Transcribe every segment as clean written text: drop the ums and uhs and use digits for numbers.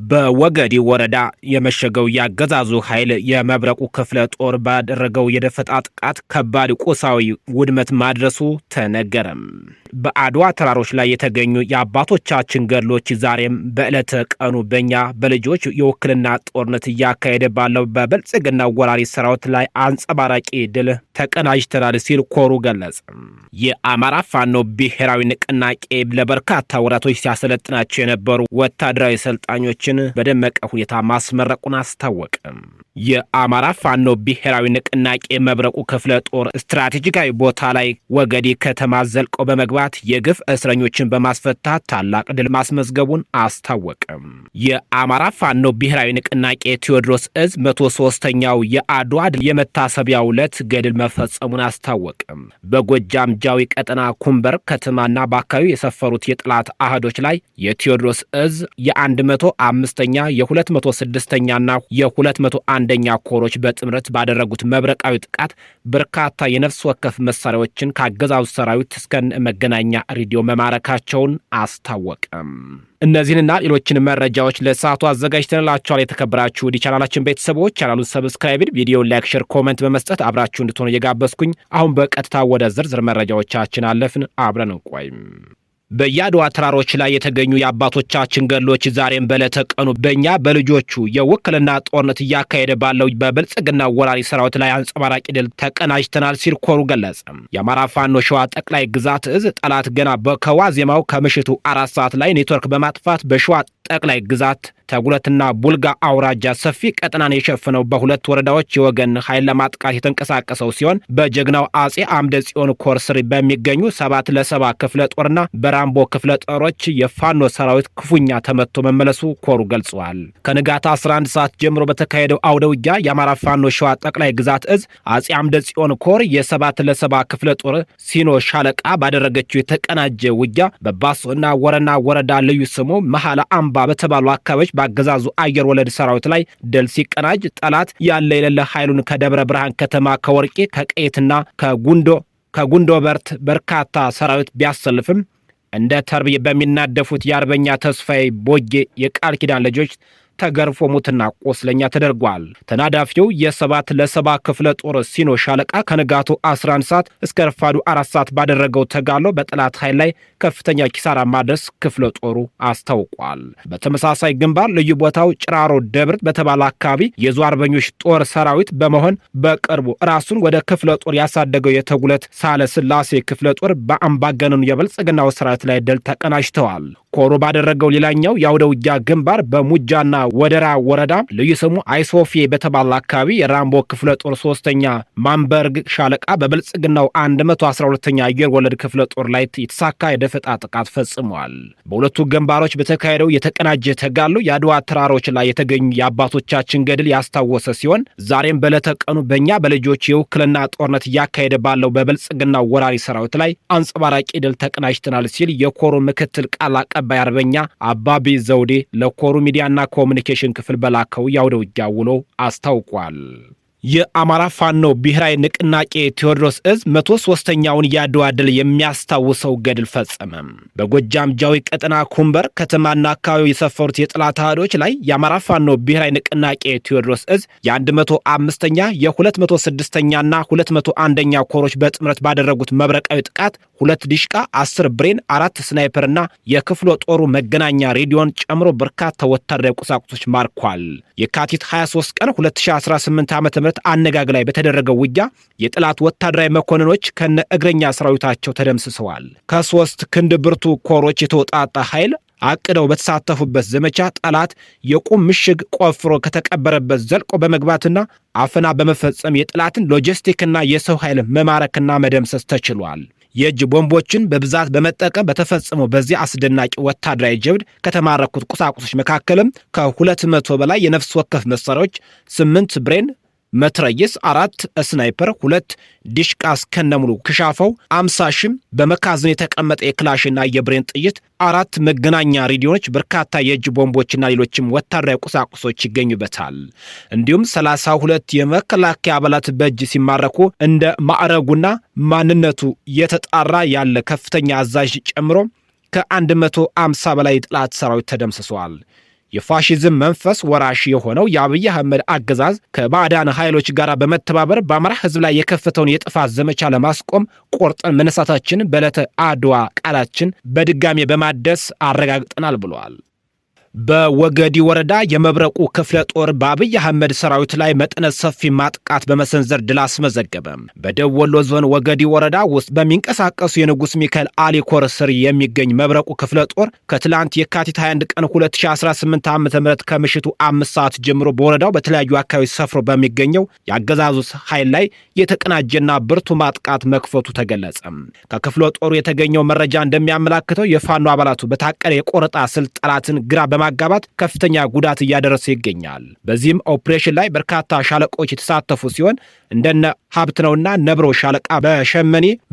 በወገዲ ወረዳ የመሸገው ያገዛዙ ኃይል የመብረቁ ክፍለ ጦር ባደረገው የደፈጣ ጥቃት ከባድ ቁሳዊ ውድመት ማድረሱ ተነገረም። በአድዋ ተራሮች ላይ የተገኙ የአባቶቻችን ገድሎች ዛሬም በዕለተ ቀኑ በእኛ በልጆች የውክልና ጦርነት እያካሄደ ባለው በብልጽግና ወራሪ ሰራዊት ላይ አንጸባራቂ ድል ተቀናጅተናል ሲል ኮሩ ገለጸ። የአማራ ፋኖ ብሔራዊ ንቅናቄ ለበርካታ ወራቶች ሲያሰለጥናቸው የነበሩ ወታደራዊ ሰልጣኞችን በደመቀ ሁኔታ ማስመረቁን አስታወቀ። የአማራ ፋኖ ብሔራዊ ንቅናቄ መብረቁ ክፍለ ጦር ስትራቴጂካዊ ቦታ ላይ ወገዲ ከተማ ዘልቆ በመግባት የግፍ እስረኞችን በማስፈታት ታላቅ ድል ማስመዝገቡን አስታወቀ። የአማራ ፋኖ ብሔራዊ ንቅናቄ ቴዎድሮስ እዝ 103ኛው የአድዋ ድል የመታሰቢያ ዕለት ገድል መፈጸሙን አስታወቀ። በጎጃም ጃዊ ቀጠና ኩምበር ከተማና በአካባቢው የሰፈሩት የጠላት አህዶች ላይ የቴዎድሮስ እዝ የ105ኛ የ206ኛና የ201ኛ ኮሮች በጥምረት ባደረጉት መብረቃዊ ጥቃት በርካታ የነፍስ ወከፍ መሳሪያዎችን ካገዛዙ ሰራዊት እስከ መገናኛ ሬዲዮ መማረካቸውን አስታወቀም። እነዚህንና ሌሎችን መረጃዎች ለሰዓቱ አዘጋጅተንላችኋል። የተከበራችሁ ቻናላችን ቤተሰቦች ቻናሉን ሰብስክራይብ፣ ቪዲዮ ላይክ፣ ሼር፣ ኮሜንት በመስጠት አብራችሁ እንድትሆኑ እየጋበዝኩኝ አሁን በቀጥታ ወደ ዝርዝር መረጃዎቻችን አለፍን። አብረን እንቆይም። በየአድዋ ተራሮች ላይ የተገኙ የአባቶቻችን ገድሎች ዛሬም በዕለተ ቀኑ በእኛ በልጆቹ የውክልና ጦርነት እያካሄደ ባለው በብልጽግና ወራሪ ሰራዊት ላይ አንጸባራቂ ድል ተቀናጅተናል ሲል ኮሩ ገለጸ። የአማራ ፋኖ ሸዋ ጠቅላይ ግዛት እዝ ጠላት ገና ከዋዜማው ከምሽቱ 4 ሰዓት ላይ ኔትወርክ በማጥፋት በሸዋ ጠቅላይ ግዛት ተጉለትና ቡልጋ አውራጃ ሰፊ ቀጠናን የሸፈነው በሁለት ወረዳዎች የወገን ኃይል ለማጥቃት የተንቀሳቀሰው ሲሆን በጀግናው አጼ አምደ ጽዮን ኮር ስር በሚገኙ 7ለ7 ክፍለ ጦርና በራምቦ ክፍለ ጦሮች የፋኖ ሰራዊት ክፉኛ ተመቶ መመለሱ ኮሩ ገልጿል። ከንጋታ 11 ሰዓት ጀምሮ በተካሄደው አውደ ውጊያ የአማራ ፋኖ ሸዋ ጠቅላይ ግዛት እዝ አጼ አምደ ጽዮን ኮር የ7ለ7 ክፍለ ጦር ሲኖ ሻለቃ ባደረገችው የተቀናጀ ውጊያ በባሶና ወረና ወረዳ ልዩ ስሙ መሐላ አምባ በተባሉ አካባቢዎች በአገዛዙ አየር ወለድ ሰራዊት ላይ ድል ሲቀናጅ ጠላት ያለ የሌለ ኃይሉን ከደብረ ብርሃን ከተማ ከወርቄ ከቀየትና ከጉንዶ በርት በርካታ ሰራዊት ቢያሰልፍም እንደ ተርብ በሚናደፉት የአርበኛ ተስፋዬ ቦጌ የቃል ኪዳን ልጆች ተገርፎ ሙትና ቆስለኛ ተደርጓል። ተናዳፊው የ7ለ7 ክፍለ ጦር ሲኖ ሻለቃ ከንጋቱ 11 ሰዓት እስከ ረፋዱ 4 ሰዓት ባደረገው ተጋሎ በጠላት ኃይል ላይ ከፍተኛ ኪሳራ ማድረስ ክፍለ ጦሩ አስታውቋል። በተመሳሳይ ግንባር ልዩ ቦታው ጭራሮ ደብር በተባለ አካባቢ የዙ አርበኞች ጦር ሰራዊት በመሆን በቅርቡ ራሱን ወደ ክፍለ ጦር ያሳደገው የተጉለት ሳለ ስላሴ ክፍለ ጦር በአምባገነኑ የብልጽግናው ሰራዊት ላይ ድል ተቀናጅተዋል። ኮሩ ባደረገው ሌላኛው የአውደ ውጊያ ግንባር በሙጃና ወደራ ወረዳ ልዩ ስሙ አይሶፊ በተባለ አካባቢ የራምቦ ክፍለ ጦር 3ኛ ማንበርግ ሻለቃ በብልጽግናው 112ኛ አየር ወለድ ክፍለ ጦር ላይ የተሳካ የደፈጣ ጥቃት ፈጽመዋል። በሁለቱ ግንባሮች በተካሄደው የተቀናጀ ተጋድሎ የአድዋ ተራሮች ላይ የተገኙ የአባቶቻችን ገድል ያስታወሰ ሲሆን ዛሬም በዕለተ ቀኑ በእኛ በልጆች የውክልና ጦርነት እያካሄደ ባለው በብልጽግናው ወራሪ ሰራዊት ላይ አንጸባራቂ ድል ተቀናጅተናል ሲል የኮሩ ምክትል ቃል አቀባይ አርበኛ አባቢ ዘውዴ ለኮሩ ሚዲያና ኮሙኒኬሽን ክፍል በላከው የአውደ ውጊያ ውሎ አስታውቋል። የአማራ ፋኖ ብሔራዊ ንቅናቄ ቴዎድሮስ እዝ 103ኛውን የአድዋ ድል የሚያስታውሰው ገድል ፈጸመ። በጎጃም ጃዊ ቀጠና ኩምበር ከተማና አካባቢው የሰፈሩት የጠላት አህዶች ላይ የአማራ ፋኖ ብሔራዊ ንቅናቄ ቴዎድሮስ እዝ የ105ኛ የ206ኛና 201ኛ ኮሮች በጥምረት ባደረጉት መብረቃዊ ጥቃት 2 ዲሽቃ 10 ብሬን 4 ስናይፐርና የክፍለ ጦሩ መገናኛ ሬዲዮን ጨምሮ በርካታ ወታደራዊ ቁሳቁሶች ማርኳል። የካቲት 23 ቀን 2018 ዓ.ም አነጋግ ላይ በተደረገው ውጊያ የጠላት ወታደራዊ መኮንኖች ከነ እግረኛ ሰራዊታቸው ተደምስሰዋል። ከ3 ክንድ ብርቱ ኮሮች የተወጣጣ ኃይል አቅደው በተሳተፉበት ዘመቻ ጠላት የቁም ምሽግ ቆፍሮ ከተቀበረበት ዘልቆ በመግባትና አፈና በመፈጸም የጠላትን ሎጂስቲክና የሰው ኃይል መማረክና መደምሰስ ተችሏል። የእጅ ቦምቦችን በብዛት በመጠቀም በተፈጸመው በዚህ አስደናቂ ወታደራዊ ጀብድ ከተማረኩት ቁሳቁሶች መካከልም ከ200 በላይ የነፍስ ወከፍ መሳሪያዎች፣ 8 ብሬን መትረየስ፣ 4 ስናይፐር፣ 2 ዲሽቃ እስከነሙሉ ክሻፈው፣ 50 ሺህ በመካዝን የተቀመጠ የክላሽና የብሬን ጥይት፣ 4 መገናኛ ሬዲዮኖች፣ በርካታ የእጅ ቦምቦችና ሌሎችም ወታደራዊ ቁሳቁሶች ይገኙበታል። እንዲሁም 32 የመከላከያ አባላት በእጅ ሲማረኩ እንደ ማዕረጉና ማንነቱ የተጣራ ያለ ከፍተኛ አዛዥ ጨምሮ ከ150 በላይ የጠላት ሰራዊት ተደምስሰዋል። የፋሺዝም መንፈስ ወራሽ የሆነው የአብይ አህመድ አገዛዝ ከባዕዳን ኃይሎች ጋር በመተባበር በአማራ ህዝብ ላይ የከፈተውን የጥፋት ዘመቻ ለማስቆም ቆርጠን መነሳታችን በዕለተ አድዋ ቃላችን በድጋሜ በማደስ አረጋግጠናል ብለዋል። በወገዲ ወረዳ የመብረቁ ክፍለ ጦር በአብይ አህመድ ሰራዊት ላይ መጠነ ሰፊ ማጥቃት በመሰንዘር ድል አስመዘገበ። በደቡብ ወሎ ዞን ወገዲ ወረዳ ውስጥ በሚንቀሳቀሱ የንጉስ ሚካኤል አሊ ኮር ስር የሚገኝ መብረቁ ክፍለ ጦር ከትላንት የካቲት 21 ቀን 2018 ዓ.ም ከምሽቱ 5 ሰዓት ጀምሮ በወረዳው በተለያዩ አካባቢዎች ሰፍሮ በሚገኘው የአገዛዙ ኃይል ላይ የተቀናጀና ብርቱ ማጥቃት መክፈቱ ተገለጸ። ከክፍለ ጦሩ የተገኘው መረጃ እንደሚያመላክተው የፋኖ አባላቱ በታቀደ የቆረጣ ስልት ጠላትን ግራ በማጋባት ከፍተኛ ጉዳት እያደረሰ ይገኛል። በዚህም ኦፕሬሽን ላይ በርካታ ሻለቆች የተሳተፉ ሲሆን እንደነ ሀብትነውና ነብሮ ሻለቃ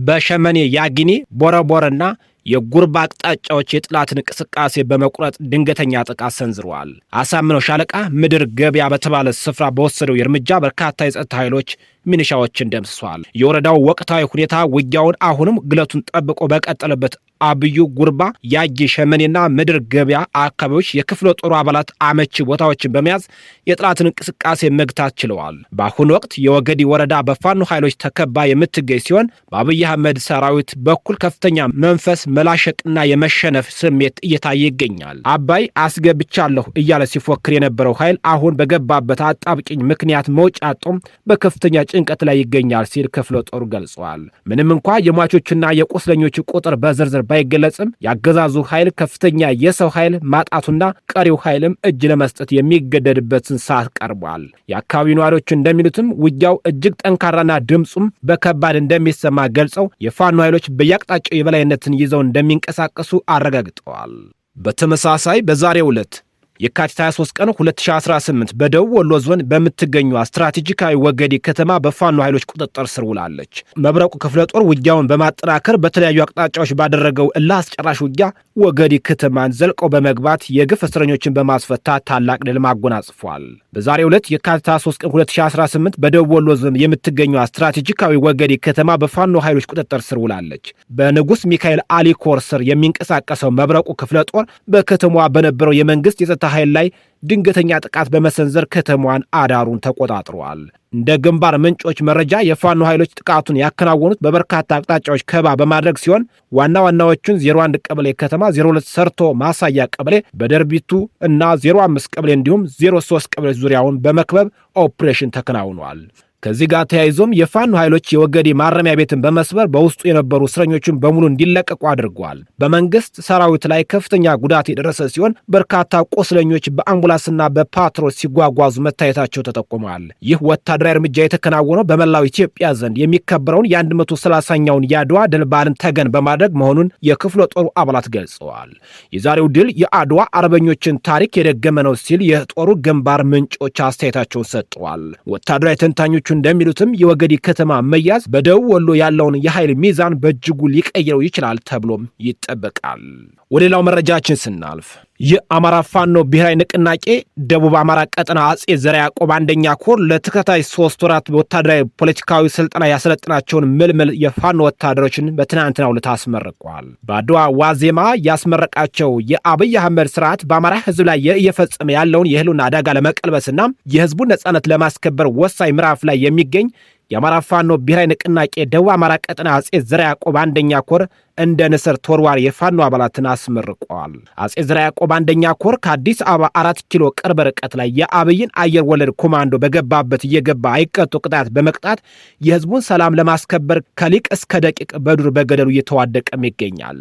በሸመኔ ያጊኒ ቦረቦረና የጉርባ አቅጣጫዎች የጥላትን እንቅስቃሴ በመቁረጥ ድንገተኛ ጥቃት ሰንዝረዋል። አሳምነው ሻለቃ ምድር ገበያ በተባለ ስፍራ በወሰደው እርምጃ በርካታ የጸጥታ ኃይሎች ሚኒሻዎችን ደምስሷል። የወረዳው ወቅታዊ ሁኔታ ውጊያውን አሁንም ግለቱን ጠብቆ በቀጠለበት አብዩ ጉርባ፣ ያጊ፣ ሸመኔና ምድር ገበያ አካባቢዎች የክፍለ ጦሩ አባላት አመቺ ቦታዎችን በመያዝ የጥላትን እንቅስቃሴ መግታት ችለዋል። በአሁኑ ወቅት የወገዲ ወረዳ በፋኖ ኃይሎች ተከባ የምትገኝ ሲሆን በአብይ አህመድ ሰራዊት በኩል ከፍተኛ መንፈስ መላሸቅና የመሸነፍ ስሜት እየታየ ይገኛል። አባይ አስገብቻለሁ እያለ ሲፎክር የነበረው ኃይል አሁን በገባበት አጣብቂኝ ምክንያት መውጫ አጥቶም በከፍተኛ ጭንቀት ላይ ይገኛል ሲል ክፍለ ጦሩ ገልጿል። ምንም እንኳ የሟቾችና የቁስለኞች ቁጥር በዝርዝር ባይገለጽም ያገዛዙ ኃይል ከፍተኛ የሰው ኃይል ማጣቱና ቀሪው ኃይልም እጅ ለመስጠት የሚገደድበትን ሰዓት ቀርቧል። የአካባቢው ነዋሪዎች እንደሚሉትም ውጊያው እጅግ ጠንካራና ድምፁም በከባድ እንደሚሰማ ገልጸው የፋኖ ኃይሎች በየአቅጣጫው የበላይነትን ይዘው እንደሚንቀሳቀሱ አረጋግጠዋል። በተመሳሳይ በዛሬው ዕለት የካቲት 23 ቀን 2018 በደቡብ ወሎ ዞን በምትገኙ ስትራቴጂካዊ ወገዲ ከተማ በፋኖ ኃይሎች ቁጥጥር ስር ውላለች። መብረቁ ክፍለ ጦር ውጊያውን በማጠናከር በተለያዩ አቅጣጫዎች ባደረገው እልህ አስጨራሽ ውጊያ ወገዲ ከተማን ዘልቀው በመግባት የግፍ እስረኞችን በማስፈታት ታላቅ ድል አጎናጽፏል። በዛሬው ዕለት የካቲት 23 ቀን 2018 በደቡብ ወሎ ዞን የምትገኙ ስትራቴጂካዊ ወገዲ ከተማ በፋኖ ኃይሎች ቁጥጥር ስር ውላለች። በንጉስ ሚካኤል አሊ ኮር ስር የሚንቀሳቀሰው መብረቁ ክፍለ ጦር በከተማዋ በነበረው የመንግስት የጸጥታ ኃይል ላይ ድንገተኛ ጥቃት በመሰንዘር ከተማዋን አዳሩን ተቆጣጥሯል። እንደ ግንባር ምንጮች መረጃ የፋኖ ኃይሎች ጥቃቱን ያከናወኑት በበርካታ አቅጣጫዎች ከባ በማድረግ ሲሆን ዋና ዋናዎቹን 01 ቀበሌ ከተማ፣ 02 ሰርቶ ማሳያ ቀበሌ፣ በደርቢቱ እና 05 ቀበሌ እንዲሁም 03 ቀበሌ ዙሪያውን በመክበብ ኦፕሬሽን ተከናውኗል። ከዚህ ጋር ተያይዞም የፋኖ ኃይሎች የወገዲ ማረሚያ ቤትን በመስበር በውስጡ የነበሩ እስረኞችን በሙሉ እንዲለቀቁ አድርጓል። በመንግስት ሰራዊት ላይ ከፍተኛ ጉዳት የደረሰ ሲሆን በርካታ ቆስለኞች በአምቡላንስና በፓትሮል ሲጓጓዙ መታየታቸው ተጠቁመዋል። ይህ ወታደራዊ እርምጃ የተከናወነው በመላው ኢትዮጵያ ዘንድ የሚከበረውን የ130ኛውን የአድዋ ድል በዓልን ተገን በማድረግ መሆኑን የክፍለ ጦሩ አባላት ገልጸዋል። የዛሬው ድል የአድዋ አርበኞችን ታሪክ የደገመ ነው ሲል የጦሩ ግንባር ምንጮች አስተያየታቸውን ሰጥተዋል። ወታደራዊ ተንታኞቹ እንደሚሉትም የወገዲ ከተማ መያዝ በደቡብ ወሎ ያለውን የኃይል ሚዛን በእጅጉ ሊቀይረው ይችላል ተብሎም ይጠበቃል። ወደ ሌላው መረጃችን ስናልፍ የአማራ ፋኖ ብሔራዊ ንቅናቄ ደቡብ አማራ ቀጠና አጼ ዘርዓ ያዕቆብ አንደኛ ኮር ለተከታታይ 3 ወራት ወታደራዊ ፖለቲካዊ ስልጠና ያሰለጥናቸውን ምልምል የፋኖ ወታደሮችን በትናንትናው ዕለት አስመርቋል። በአድዋ ዋዜማ ያስመረቃቸው የአብይ አህመድ ስርዓት በአማራ ሕዝብ ላይ እየፈጸመ ያለውን የህልውና አደጋ ለመቀልበስና የህዝቡን ነጻነት ለማስከበር ወሳኝ ምዕራፍ ላይ የሚገኝ የአማራ ፋኖ ብሔራዊ ንቅናቄ ደቡብ አማራ ቀጠና አጼ ዘርዓ ያዕቆብ አንደኛ ኮር እንደ ንስር ተወርዋሪ የፋኖ አባላትን አስመርቀዋል። አጼ ዘርዓ ያዕቆብ አንደኛ ኮር ከአዲስ አበባ 4 ኪሎ ቅርብ ርቀት ላይ የአብይን አየር ወለድ ኮማንዶ በገባበት እየገባ አይቀጡ ቅጣት በመቅጣት የህዝቡን ሰላም ለማስከበር ከሊቅ እስከ ደቂቅ በዱር በገደሉ እየተዋደቀም ይገኛል።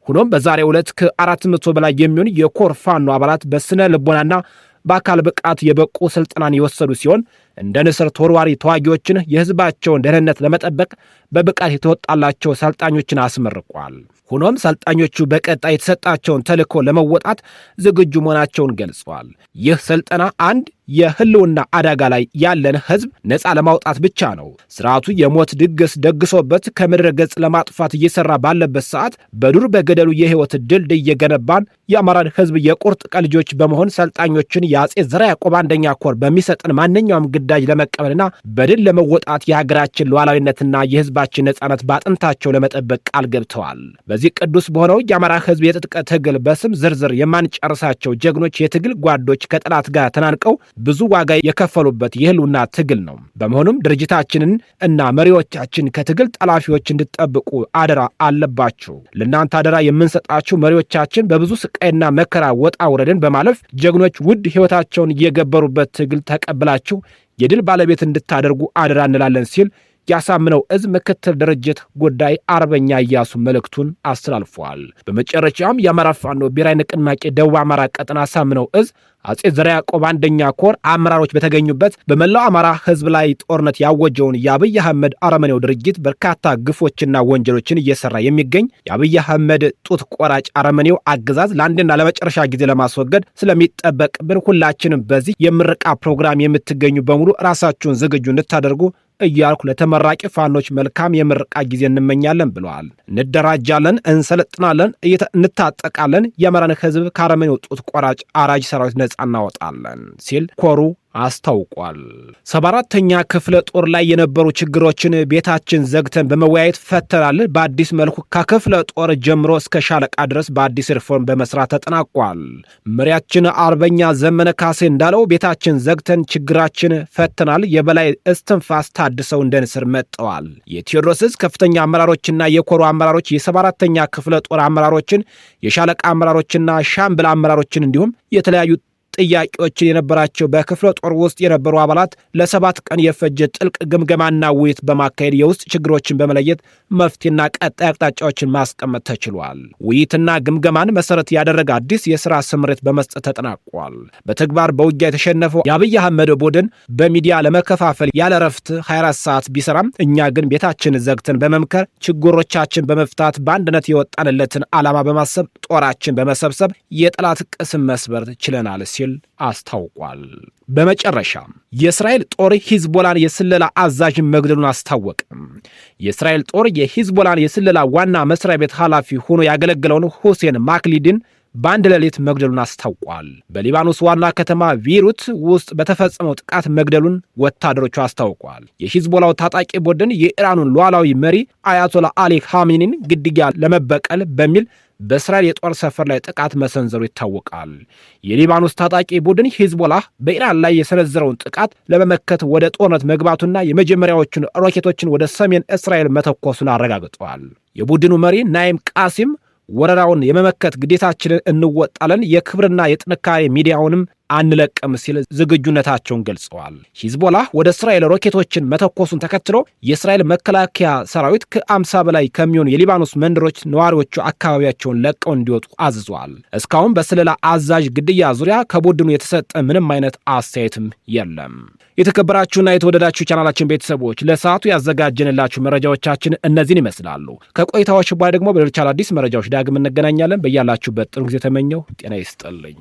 ሆኖም በዛሬው ዕለት ከ400 በላይ የሚሆኑ የኮር ፋኖ አባላት በስነ ልቦናና በአካል ብቃት የበቁ ስልጠናን የወሰዱ ሲሆን እንደ ንስር ተወርዋሪ ተዋጊዎችን የህዝባቸውን ደህንነት ለመጠበቅ በብቃት የተወጣላቸው ሰልጣኞችን አስመርቋል። ሆኖም ሰልጣኞቹ በቀጣይ የተሰጣቸውን ተልዕኮ ለመወጣት ዝግጁ መሆናቸውን ገልጸዋል። ይህ ስልጠና አንድ የህልውና አደጋ ላይ ያለን ህዝብ ነፃ ለማውጣት ብቻ ነው። ስርዓቱ የሞት ድግስ ደግሶበት ከምድረ ገጽ ለማጥፋት እየሰራ ባለበት ሰዓት በዱር በገደሉ የህይወት ድልድይ እየገነባን የአማራን ህዝብ የቁርጥ ቀን ልጆች በመሆን ሰልጣኞችን የአጼ ዘርዓ ያዕቆብ አንደኛ ኮር በሚሰጠን ማንኛውም ግዳጅ ለመቀበልና በድል ለመወጣት የሀገራችን ሉዓላዊነትና የህዝባችን ነፃነት በአጥንታቸው ለመጠበቅ ቃል ገብተዋል። በዚህ ቅዱስ በሆነው የአማራ ህዝብ የትጥቅ ትግል በስም ዝርዝር የማንጨርሳቸው ጀግኖች የትግል ጓዶች ከጠላት ጋር ተናንቀው ብዙ ዋጋ የከፈሉበት የህልውና ትግል ነው። በመሆኑም ድርጅታችንን እና መሪዎቻችን ከትግል ጠላፊዎች እንድትጠብቁ አደራ አለባችሁ። ለእናንተ አደራ የምንሰጣችሁ መሪዎቻችን በብዙ ስቃይና መከራ ወጣ ውረድን በማለፍ ጀግኖች ውድ ህይወታቸውን የገበሩበት ትግል ተቀብላችሁ የድል ባለቤት እንድታደርጉ አደራ እንላለን ሲል ያሳምነው እዝ ምክትል ድርጅት ጉዳይ አርበኛ ኢያሱ መልእክቱን አስተላልፏል። በመጨረሻም የአማራ ፋኖ ብሔራዊ ንቅናቄ ደቡብ አማራ ቀጠና ያሳምነው እዝ አጼ ዘርዓ ያዕቆብ አንደኛ ኮር አመራሮች በተገኙበት በመላው አማራ ህዝብ ላይ ጦርነት ያወጀውን የአብይ አህመድ አረመኔው ድርጊት በርካታ ግፎችና ወንጀሎችን እየሰራ የሚገኝ የአብይ አህመድ ጡት ቆራጭ አረመኔው አገዛዝ ለአንድና ለመጨረሻ ጊዜ ለማስወገድ ስለሚጠበቅብን ሁላችንም በዚህ የምረቃ ፕሮግራም የምትገኙ በሙሉ ራሳችሁን ዝግጁ እንድታደርጉ እያልኩ ለተመራቂ ፋኖች መልካም የምረቃ ጊዜ እንመኛለን ብለዋል። እንደራጃለን፣ እንሰለጥናለን፣ እንታጠቃለን፣ የአማራን ህዝብ ከአረመኔው ጡት ቆራጭ አራጅ ሰራዊት ነጻ እናወጣለን ሲል ኮሩ አስታውቋል። 74ኛ ክፍለ ጦር ላይ የነበሩ ችግሮችን ቤታችን ዘግተን በመወያየት ፈተናል። በአዲስ መልኩ ከክፍለ ጦር ጀምሮ እስከ ሻለቃ ድረስ በአዲስ ሪፎርም በመስራት ተጠናቋል። መሪያችን አርበኛ ዘመነ ካሴ እንዳለው ቤታችን ዘግተን ችግራችን ፈተናል። የበላይ እስትንፋስ ታድሰው እንደ ንስር መጥተዋል። የቴዎድሮስ ዕዝ ከፍተኛ አመራሮችና የኮሩ አመራሮች የ74ኛ ክፍለ ጦር አመራሮችን፣ የሻለቃ አመራሮችና ሻምበል አመራሮችን እንዲሁም የተለያዩ ጥያቄዎችን የነበራቸው በክፍለ ጦር ውስጥ የነበሩ አባላት ለ7 ቀን የፈጀ ጥልቅ ግምገማና ውይይት በማካሄድ የውስጥ ችግሮችን በመለየት መፍትሄና ቀጣይ አቅጣጫዎችን ማስቀመጥ ተችሏል። ውይይትና ግምገማን መሰረት ያደረገ አዲስ የሥራ ስምሪት በመስጠት ተጠናቋል። በተግባር በውጊያ የተሸነፈው የአብይ አህመድ ቡድን በሚዲያ ለመከፋፈል ያለ ረፍት 24 ሰዓት ቢሰራም እኛ ግን ቤታችን ዘግተን በመምከር ችግሮቻችን በመፍታት በአንድነት የወጣንለትን ዓላማ በማሰብ ጦራችን በመሰብሰብ የጠላት ቅስም መስበር ችለናል ሲል አስታውቋል። በመጨረሻ የእስራኤል ጦር ሂዝቦላን የስለላ አዛዥን መግደሉን አስታወቀ። የእስራኤል ጦር የሂዝቦላን የስለላ ዋና መስሪያ ቤት ኃላፊ ሆኖ ያገለገለውን ሁሴን ማክሊድን በአንድ ሌሊት መግደሉን አስታውቋል። በሊባኖስ ዋና ከተማ ቤይሩት ውስጥ በተፈጸመው ጥቃት መግደሉን ወታደሮቹ አስታውቋል። የሂዝቦላው ታጣቂ ቡድን የኢራኑን ሉዓላዊ መሪ አያቶላ አሊ ኻሜኒን ግድያ ለመበቀል በሚል በእስራኤል የጦር ሰፈር ላይ ጥቃት መሰንዘሩ ይታወቃል። የሊባኖስ ታጣቂ ቡድን ሂዝቦላህ በኢራን ላይ የሰነዘረውን ጥቃት ለመመከት ወደ ጦርነት መግባቱና የመጀመሪያዎቹን ሮኬቶችን ወደ ሰሜን እስራኤል መተኮሱን አረጋግጠዋል። የቡድኑ መሪ ናይም ቃሲም ወረራውን የመመከት ግዴታችንን እንወጣለን፣ የክብርና የጥንካሬ ሚዲያውንም አንለቅም ሲል ዝግጁነታቸውን ገልጸዋል። ሂዝቦላህ ወደ እስራኤል ሮኬቶችን መተኮሱን ተከትሎ የእስራኤል መከላከያ ሰራዊት ከ50 በላይ ከሚሆኑ የሊባኖስ መንደሮች ነዋሪዎቹ አካባቢያቸውን ለቀው እንዲወጡ አዝዟል። እስካሁን በስለላ አዛዥ ግድያ ዙሪያ ከቡድኑ የተሰጠ ምንም አይነት አስተያየትም የለም። የተከበራችሁና የተወደዳችሁ ቻናላችን ቤተሰቦች ለሰዓቱ ያዘጋጀንላችሁ መረጃዎቻችን እነዚህን ይመስላሉ። ከቆይታዎች በኋላ ደግሞ በሌሎች አዳዲስ መረጃዎች ዳግም እንገናኛለን። በያላችሁበት ጥሩ ጊዜ ተመኘው። ጤና ይስጥልኝ።